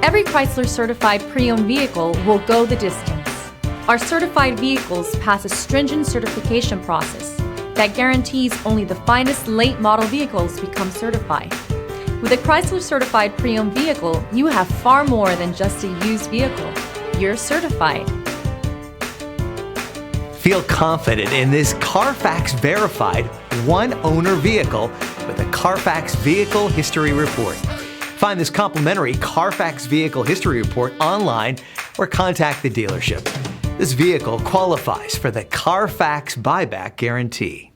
Every Chrysler certified pre-owned vehicle will go the distance. Our certified vehicles pass a stringent certification process that guarantees only the finest late model vehicles become certified. With a Chrysler certified pre-owned vehicle, you have far more than just a used vehicle. You're certified. Feel confident in this Carfax verified one-owner vehicle with a Carfax Vehicle History Report. Find this complimentary Carfax Vehicle History Report online or contact the dealership. This vehicle qualifies for the Carfax Buyback Guarantee.